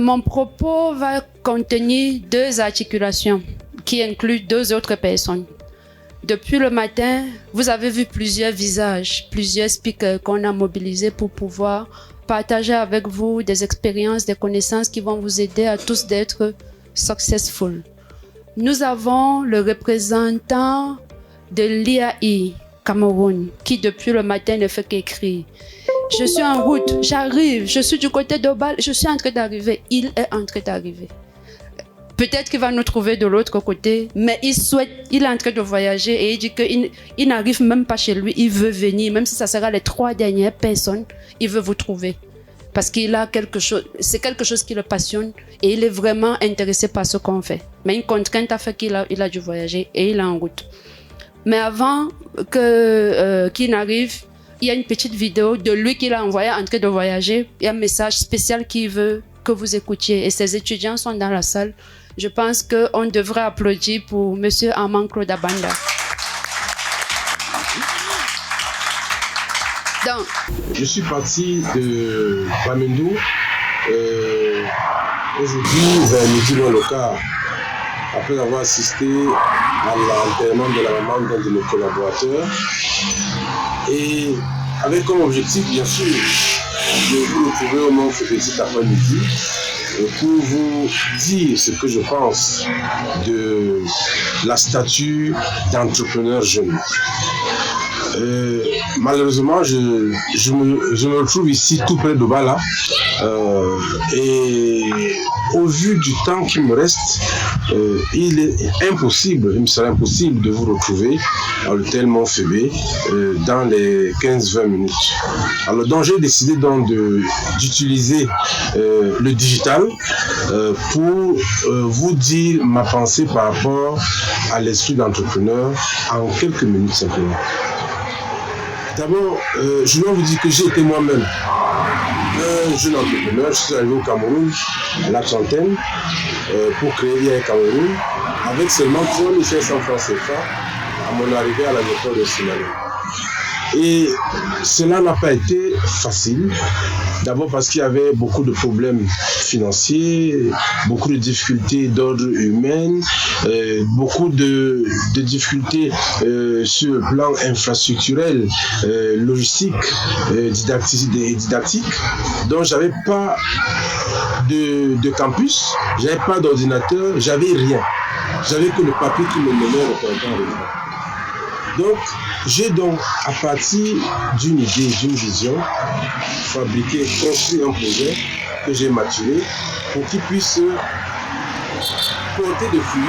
Mon propos va contenir 2 articulations qui incluent 2 autres personnes. Depuis le matin, vous avez vu plusieurs visages, plusieurs speakers qu'on a mobilisés pour pouvoir partager avec vous des expériences, des connaissances qui vont vous aider à tous d'être successful. Nous avons le représentant de l'IAI Cameroun qui depuis le matin ne fait qu'écrire. Je suis en route, j'arrive, je suis du côté de Bâle, je suis en train d'arriver. Il est en train d'arriver. Peut-être qu'il va nous trouver de l'autre côté, mais il est en train de voyager et il dit qu'il n'arrive même pas chez lui, il veut venir, même si ça sera les 3 dernières personnes, il veut vous trouver. Parce qu'il a quelque chose, c'est quelque chose qui le passionne et il est vraiment intéressé par ce qu'on fait. Mais une contrainte a fait qu'il a dû voyager et il est en route. Mais avant qu'il n'arrive, il y a une petite vidéo de lui qu'il a envoyé en train de voyager. Il y a un message spécial qu'il veut que vous écoutiez. Et ses étudiants sont dans la salle. Je pense qu'on devrait applaudir pour M. Armand Claude Abanda. Donc, je suis parti de Bamendo aujourd'hui vers midi moins le quart, après avoir assisté à l'enterrement de la maman d'un de nos collaborateurs. Et avec comme objectif, bien sûr, de vous retrouver au Mont Fébé cet après-midi pour vous dire ce que je pense de la statue d'entrepreneur jeune. Malheureusement, je me retrouve ici tout près de Bala et au vu du temps qui me reste, il me serait impossible de vous retrouver à l'hôtel Mont Fébé dans les 15-20 minutes. Alors donc j'ai décidé donc d'utiliser le digital pour vous dire ma pensée par rapport à l'esprit d'entrepreneur en quelques minutes simplement. D'abord, je dois vous dire que j'ai été moi-même un jeune entrepreneur. Je suis arrivé au Cameroun à la trentaine pour créer l'IAI Cameroun avec seulement 3500 francs CFA à mon arrivée à l'aéroport de Sinaloa. Et cela n'a pas été facile. D'abord parce qu'il y avait beaucoup de problèmes financiers, beaucoup de difficultés d'ordre humain, beaucoup de difficultés sur le plan infrastructurel, logistique, didactique. Donc j'avais pas de campus, j'avais pas d'ordinateur, j'avais rien. J'avais que le papier qui me menait au printemps. Donc, j'ai donc, à partir d'une idée, d'une vision, construit un projet que j'ai maturé pour qu'il puisse porter des fruits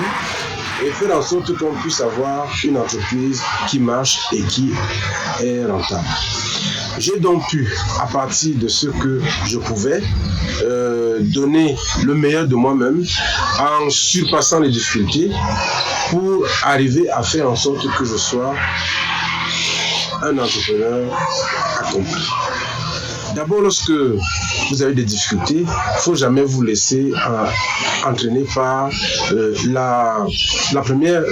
et faire en sorte qu'on puisse avoir une entreprise qui marche et qui est rentable. J'ai donc pu, à partir de ce que je pouvais, donner le meilleur de moi-même en surpassant les difficultés pour arriver à faire en sorte que je sois un entrepreneur accompli. D'abord, lorsque vous avez des difficultés, il ne faut jamais vous laisser entraîner par la première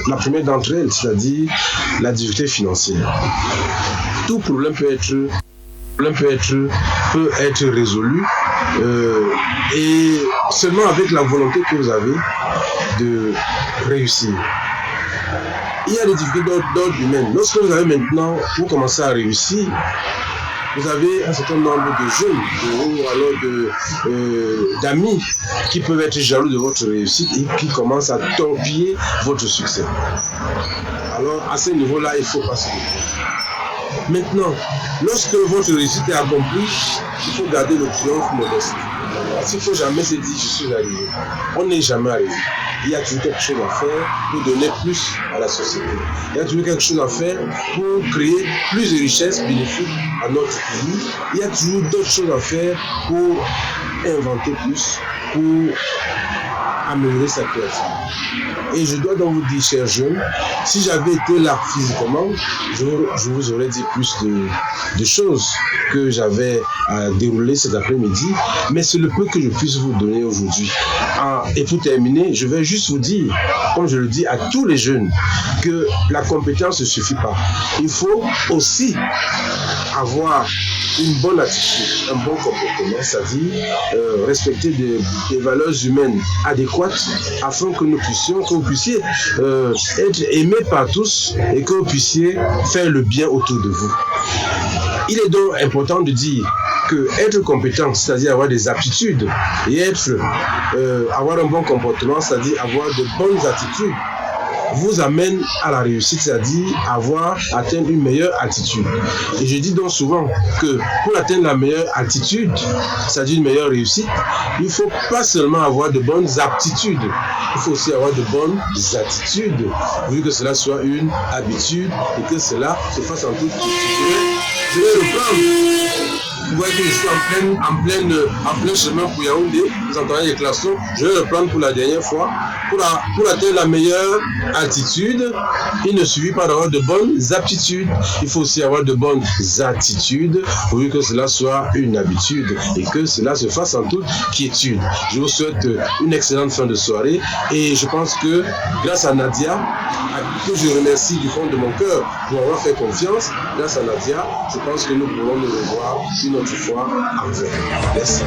d'entre elles, c'est-à-dire la difficulté financière. Tout problème peut être résolu et seulement avec la volonté que vous avez de réussir. Il y a des difficultés d'ordre humain. Lorsque vous avez maintenant, vous commencez à réussir, vous avez un certain nombre de jeunes ou alors d'amis qui peuvent être jaloux de votre réussite et qui commencent à torpiller votre succès. Alors à ce niveau-là, il faut passer. Maintenant, lorsque votre réussite est accomplie, il faut garder le triomphe modeste. Parce qu'il ne faut jamais se dire je suis arrivé. On n'est jamais arrivé. Il y a toujours quelque chose à faire pour donner plus à la société. Il y a toujours quelque chose à faire pour créer plus de richesses bénéfiques à notre pays. Il y a toujours d'autres choses à faire pour inventer plus, pour améliorer sa créativité. Et je dois donc vous dire, chers jeunes, si j'avais été là physiquement, je vous aurais dit plus de choses que j'avais à dérouler cet après-midi, mais c'est le peu que je puisse vous donner aujourd'hui. Et pour terminer, je vais juste vous dire, comme je le dis à tous les jeunes, que la compétence ne suffit pas. Il faut aussi avoir une bonne attitude, un bon comportement, c'est-à-dire respecter des valeurs humaines adéquates afin que vous puissiez être aimé par tous et que vous puissiez faire le bien autour de vous. Il est donc important de dire que être compétent, c'est-à-dire avoir des aptitudes, et avoir un bon comportement, c'est-à-dire avoir de bonnes attitudes, vous amène à la réussite, c'est-à-dire atteindre une meilleure attitude. Et je dis donc souvent que pour atteindre la meilleure attitude, c'est-à-dire une meilleure réussite, il ne faut pas seulement avoir de bonnes aptitudes, il faut aussi avoir de bonnes attitudes, vu que cela soit une habitude et que cela se fasse en toute culture. Je vais reprendre. Vous voyez que je suis en plein chemin pour Yaoundé, vous entendez les klaxons. Je vais reprendre pour la dernière fois. Pour atteindre la meilleure attitude, il ne suffit pas d'avoir de bonnes aptitudes. Il faut aussi avoir de bonnes attitudes pour que cela soit une habitude et que cela se fasse en toute quiétude. Je vous souhaite une excellente fin de soirée et je pense que grâce à Nadia, que je remercie du fond de mon cœur pour avoir fait confiance, grâce à Nadia, je pense que nous pourrons nous revoir une autre fois en vrai. Merci.